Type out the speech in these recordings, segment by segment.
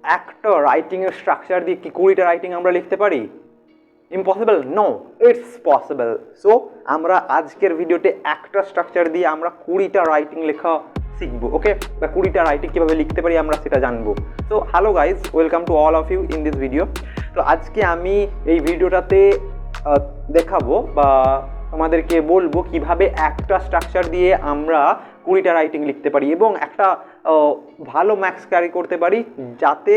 একটা রাইটিংয়ের স্ট্রাকচার দিয়ে কি 20টা রাইটিং আমরা লিখতে পারি? Impossible? No, it's possible. So আমরা আজকের ভিডিওতে একটা স্ট্রাকচার দিয়ে আমরা 20টা রাইটিং লেখা শিখবো, ওকে? বা 20টা রাইটিং কীভাবে লিখতে পারি আমরা সেটা জানবো। So hello guys, welcome to all of you in this video. তো আজকে আমি এই ভিডিওটাতে দেখাবো বা তোমাদেরকে বলবো কিভাবে একটা স্ট্রাকচার দিয়ে আমরা 20টা রাইটিং লিখতে পারি এবং একটা ভালো ম্যাক্স ক্যারি করতে পারি, যাতে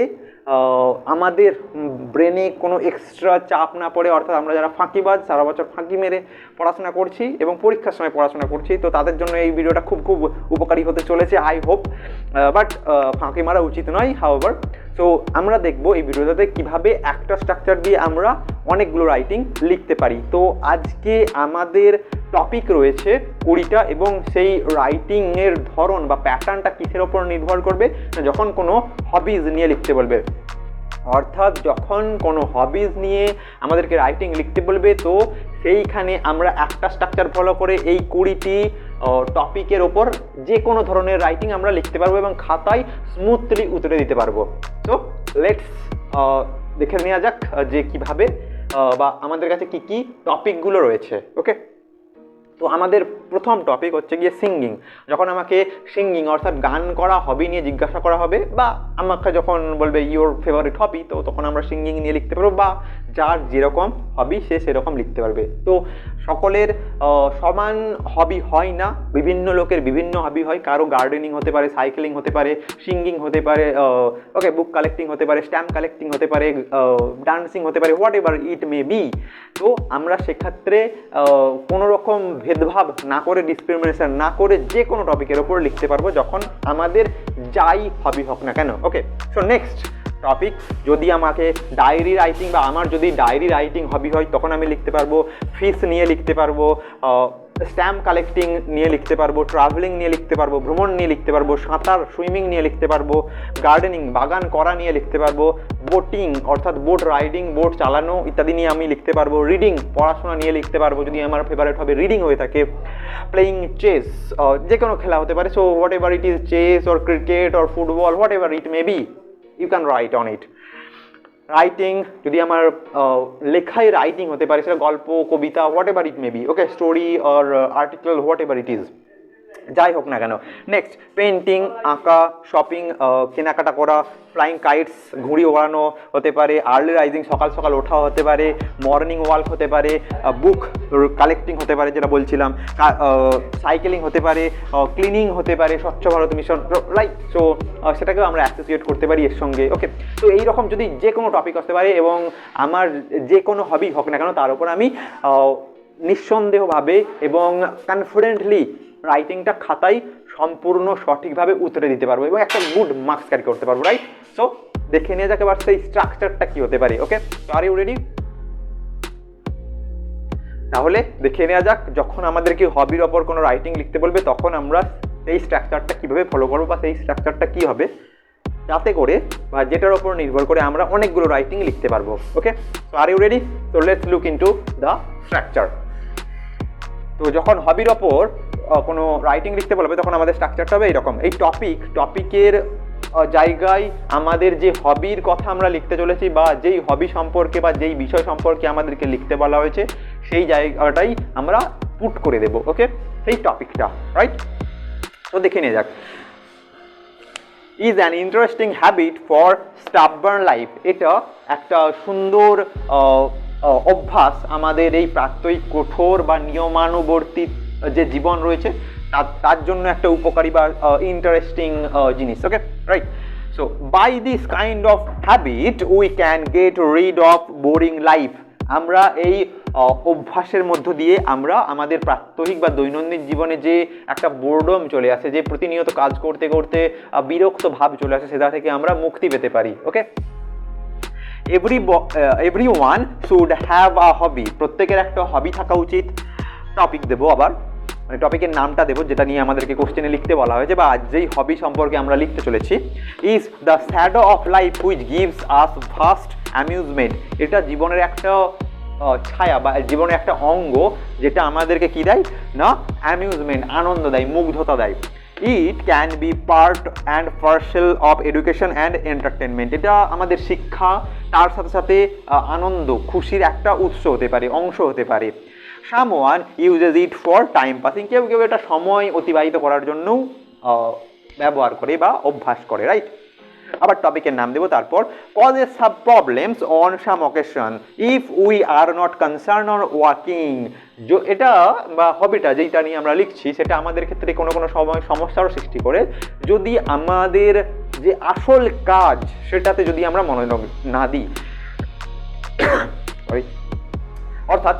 আমাদের ব্রেনে কোনো এক্সট্রা চাপ না পড়ে। অর্থাৎ আমরা যারা ফাঁকিবাজ, সারা বছর ফাঁকি মেরে পড়াশোনা করছি এবং পরীক্ষার সময় পড়াশোনা করছি, তো তাদের জন্য এই ভিডিওটা খুব উপকারী হতে চলেছে, আই হোপ। বাট ফাঁকি মারা উচিত নয়, হাউএভার। সো আমরা দেখবো এই ভিডিওটাতে কিভাবে একটা স্ট্রাকচার দিয়ে আমরা অনেকগুলো রাইটিং লিখতে পারি। তো আজকে আমাদের টপিক রয়েছে 20টা এবং সেই রাইটিংয়ের ধরন বা প্যাটার্নটা কিসের ওপর নির্ভর করবে, যখন কোনো হবিজ নিয়ে লিখতে বলবে। অর্থাৎ যখন কোনো হবিজ নিয়ে আমাদেরকে রাইটিং লিখতে বলবে, তো সেইখানে আমরা একটা স্ট্রাকচার ফলো করে এই 20টি টপিকের ওপর যে কোনো ধরনের রাইটিং আমরা লিখতে পারবো এবং খাতায় স্মুথলি উতরে দিতে পারবো। তো লেটস দেখে নেওয়া যাক যে কিভাবে বা আমাদের কাছে কি কি টপিকগুলো রয়েছে, ওকে? তো আমাদের প্রথম টপিক হচ্ছে গিয়ে সিঙ্গিং। যখন আমাকে সিঙ্গিং অর্থাৎ গান করা হবি নিয়ে জিজ্ঞাসা করা হবে, বা আমাকে যখন বলবে ইওর ফেভারিট হবি, তো তখন আমরা সিঙ্গিং নিয়ে লিখতে পারবো, বা যার যেরকম হবি সে সেরকম লিখতে পারবে। তো সকলের সমান হবি হয় না, বিভিন্ন লোকের বিভিন্ন হবি হয়। কারো গার্ডেনিং হতে পারে, সাইকেলিং হতে পারে, সিঙ্গিং হতে পারে, ওকে, বুক কালেক্টিং হতে পারে, স্ট্যাম্প কালেক্টিং হতে পারে, ডান্সিং হতে পারে, what ever it may B. তো আমরা সেক্ষেত্রে কোনো রকম ভেদভাব না করে, ডিসক্রিমিনেশন না করে যে কোনো টপিকের ওপর লিখতে পারবো, যখন আমাদের যাই হবি হোক না কেন, ওকে? সো নেক্সট টপিক, যদি আমাকে ডায়েরি রাইটিং বা আমার যদি ডায়েরি রাইটিং হবি হয়, তখন আমি লিখতে পারবো ফিশ নিয়ে লিখতে পারবো, স্ট্যাম্প কালেক্টিং নিয়ে লিখতে পারবো, ট্রাভেলিং নিয়ে লিখতে পারবো, ভ্রমণ নিয়ে লিখতে পারবো, সাঁতার সুইমিং নিয়ে লিখতে পারবো, গার্ডেনিং বাগান করা নিয়ে লিখতে পারবো, বোটিং অর্থাৎ বোট রাইডিং, বোট চালানো ইত্যাদি নিয়ে আমি লিখতে পারবো, রিডিং পড়াশোনা নিয়ে লিখতে পারবো যদি আমার ফেভারিট হবে রিডিং হয়ে থাকে, প্লেয়িং চেস যে কোনো খেলা হতে পারে। So whatever it is, chess or cricket or football, whatever it may be, you can write on it. Writing যদি আমার লেখাই রাইটিং হতে পারে, সেটা গল্প, কবিতা, whatever it may be, okay, story or article, whatever it is, যাই হোক না কেন। নেক্সট, পেন্টিং, আঁকা, শপিং, কেনাকাটা করা, ফ্লাইং কাইটস ঘুড়ি ওড়ানো হতে পারে, আর্লি রাইজিং সকাল সকাল ওঠা হতে পারে, মর্নিং ওয়াক হতে পারে, বুক কালেক্টিং হতে পারে যেটা বলছিলাম, সাইকেলিং হতে পারে, ক্লিনিং হতে পারে, স্বচ্ছ ভারত মিশন, রাইট? সো সেটাকেও আমরা অ্যাসোসিয়েট করতে পারি এর সঙ্গে, ওকে? তো এইরকম যদি যে কোনো টপিক আসতে পারে এবং আমার যে কোনো হবি হোক না কেন, তার উপর আমি নিঃসন্দেহভাবে এবং কনফিডেন্টলি রাইটিংটা খাতায় সম্পূর্ণ সঠিকভাবে উতরে দিতে পারবো এবং একটা গুড মার্কস ক্যারি করতে পারবো, রাইট? সো দেখে নিয়ে যাকে এবার সেই স্ট্রাকচারটা কি হতে পারে, ওকে? তো আর ইউ রেডি? তাহলে দেখে নেওয়া যাক, যখন আমাদেরকে হবির ওপর কোনো রাইটিং লিখতে বলবে, তখন আমরা সেই স্ট্রাকচারটা কীভাবে ফলো করবো বা সেই স্ট্রাকচারটা কী হবে, যাতে করে বা যেটার ওপর নির্ভর করে আমরা অনেকগুলো রাইটিং লিখতে পারবো, okay? So are you ready? তো let's look into the structure. তো যখন হবির ওপর কোনো রাইটিং লিখতে বলবে, তখন আমাদের স্ট্রাকচারটা হবে এইরকম। এই টপিকের জায়গায় আমাদের যে হবির কথা আমরা লিখতে চলেছি বা যেই হবি সম্পর্কে বা যেই বিষয় সম্পর্কে আমাদেরকে লিখতে বলা হয়েছে, সেই জায়গাটাই আমরা পুট করে দেব, ওকে? সেই টপিকটা, রাইট? তো দেখে নিয়ে যাক। Is an interesting habit for stubborn life. এটা একটা সুন্দর অভ্যাস আমাদের এই প্রাত্যহিক কঠোর বা নিয়মানুবর্তী যে জীবন রয়েছে তার জন্য একটা উপকারী বা ইন্টারেস্টিং জিনিস, okay, right? So by this kind of habit we can get rid of boring life. আমরা এই অভ্যাসের মধ্য দিয়ে আমরা আমাদের প্রাত্যহিক বা দৈনন্দিন জীবনে যে একটা বোরডম চলে আসে, যে প্রতিনিয়ত কাজ করতে করতে বিরক্ত ভাব চলে আসে, সেটা থেকে আমরা মুক্তি পেতে পারি, ওকে? এভরিওয়ান শুড হ্যাভ আ হবি। প্রত্যেকের একটা হবি থাকা উচিত। টপিক দেবো আবার, মানে টপিকের নামটা দেবো যেটা নিয়ে আমাদেরকে কোশ্চেনে লিখতে বলা হয়েছে বা আজ যেই হবি সম্পর্কে আমরা লিখতে চলেছি। Is the shadow of life which gives us vast amusement. এটা জীবনের একটা ছায়া বা জীবনের একটা অঙ্গ যেটা আমাদেরকে কি দেয় না, অ্যামিউজমেন্ট, আনন্দ দেয়, মুগ্ধতা দেয়। ইট can B part and parcel of education and entertainment. এটা আমাদের শিক্ষা, তার সাথে সাথে আনন্দ খুশির একটা উৎস হতে পারে, অংশ হতে পারে। Someone uses it for time passing, কেউ কেউ এটা সময় অতিবাহিত করার জন্যও ব্যবহার করে বা অভ্যাস করে, রাইট। আবার টপিকের নাম দেবো তারপর, causes sub problems on some occasion if we are not concern on working. এটা বা হবিটা যেটা নিয়ে আমরা লিখছি সেটা আমাদের ক্ষেত্রে কোনো কোনো সময় সমস্যারও সৃষ্টি করে যদি আমাদের যে আসল কাজ সেটাতে যদি আমরা মনোযোগ না দিই। অর্থাৎ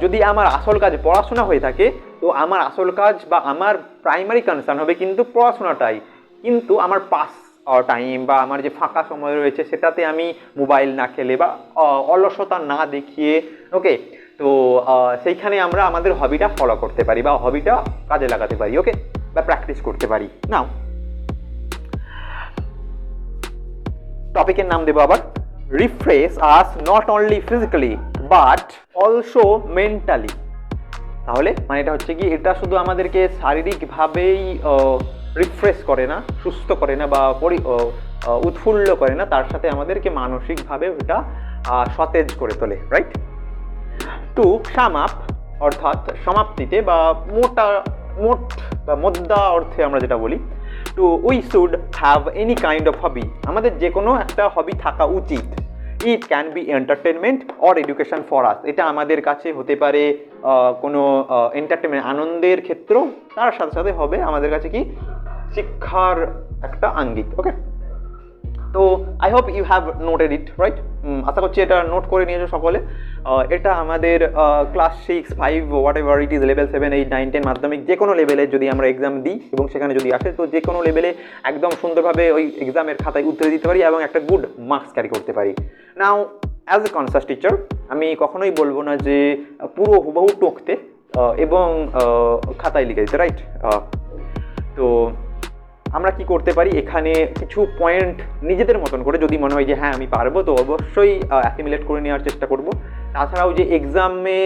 যদি আমার আসল কাজ পড়াশোনা হয়ে থাকে তো আমার আসল কাজ বা আমার প্রাইমারি কনসার্ন হবে কিন্তু পড়াশোনাটাই, কিন্তু আমার পাস টাইম বা আমার যে ফাঁকা সময় রয়েছে সেটাতে আমি মোবাইল না খেলে বা অলসতা না দেখিয়ে, ওকে, তো সেইখানে আমরা আমাদের হবিটা ফলো করতে পারি বা হবিটা কাজে লাগাতে পারি, ওকে, বা প্র্যাকটিস করতে পারি। নাও টপিকের নাম দেবো আবার, refresh us not only physically but also mentally. তাহলে মানে এটা হচ্ছে কি, এটা শুধু আমাদেরকে শারীরিকভাবেই রিফ্রেশ করে না, সুস্থ করে না বা উৎফুল্ল করে না, তার সাথে আমাদেরকে মানসিকভাবে ওটা সতেজ করে তোলে, রাইট। টু সাম আপ অর্থাৎ সমাপ্তিতে বা মোট বা মোদ্দা অর্থে আমরা যেটা বলি, to we should have any kind of hobby, আমাদের যে কোনো একটা হবি থাকা উচিত। It can be entertainment or education for us, এটা আমাদের কাছে হতে পারে কোনো এন্টারটেনমেন্ট আনন্দের ক্ষেত্র, তার সাথে সাথে হবে আমাদের কাছে কি শিক্ষার একটা আঙ্গিক, ওকে। তো I hope you have noted it, right. আশা করছি এটা নোট করে নিয়েছো সকলে। এটা আমাদের class 6, 5 whatever it is, level 7, 8, 9, 10 মাধ্যমিক যে কোনো লেভেলে যদি আমরা এক্সাম দিই এবং সেখানে যদি আসে তো যে কোনো লেভেলে একদম সুন্দরভাবে ওই এক্সামের খাতায় উত্তরে দিতে পারি এবং একটা গুড মার্কস ক্যারি করতে পারি। নাও অ্যাজ এ কনসাস টিচার আমি কখনোই বলবো না যে পুরো হুবহু টুকতে এবং খাতায় লিখে দিতে, রাইট। তো আমরা কি করতে পারি, এখানে কিছু পয়েন্ট নিজেদের মতন করে যদি মনে হয় যে হ্যাঁ আমি পারবো তো অবশ্যই অ্যাকিউমুলেট করে নেওয়ার চেষ্টা করব। তাছাড়াও যে এক্সামে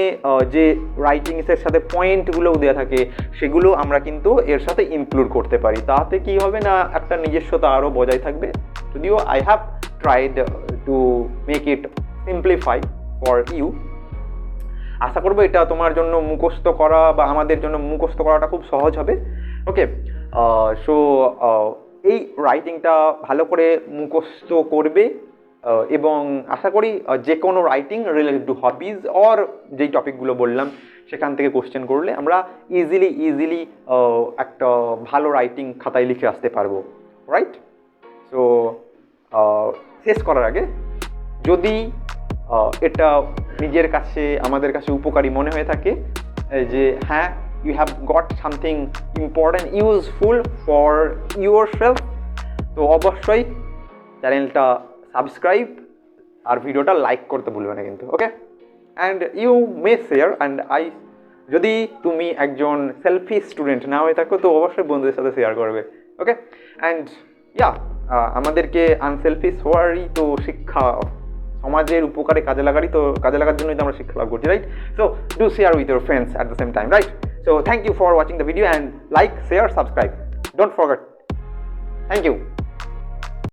যে রাইটিংসের সাথে পয়েন্টগুলোও দেওয়া থাকে সেগুলো আমরা কিন্তু এর সাথে ইনক্লুড করতে পারি, তাতে কি হবে না একটা নিজস্বতা আরও বজায় থাকবে। যদিও I have tried to make it simplify for you. আশা করবো এটা তোমার জন্য মুখস্থ করা বা আমাদের জন্য মুখস্থ করাটা খুব সহজ হবে, ওকে। সো এই রাইটিংটা ভালো করে মুখস্থ করবে এবং আশা করি যে কোনো writing related to hobbies or যেই টপিকগুলো বললাম সেখান থেকে কোশ্চেন করলে আমরা ইজিলি একটা ভালো রাইটিং খাতায় লিখে আসতে পারবো, রাইট। সো শেষ করার আগে যদি এটা নিজের কাছে আমাদের কাছে উপকারী মনে হয়ে থাকে যে হ্যাঁ you have got something important useful for yourself, তো অবশ্যই চ্যানেলটা সাবস্ক্রাইব আর ভিডিওটা লাইক করতে ভুলবে না কিন্তু, okay. And you may share and যদি তুমি একজন সেলফি স্টুডেন্ট না হয়ে থাকো তো অবশ্যই বন্ধুদের সাথে শেয়ার করবে, ওকে। অ্যান্ড আমাদেরকে আনসেলফিশ হওয়ারই তো শিক্ষা, সমাজের উপকারে কাজে লাগার জন্যই তো আমরা শিক্ষা লাভ করছি, right. So do share with your friends at the same time, right. So thank you for watching the video and like, share, subscribe. Don't forget. Thank you.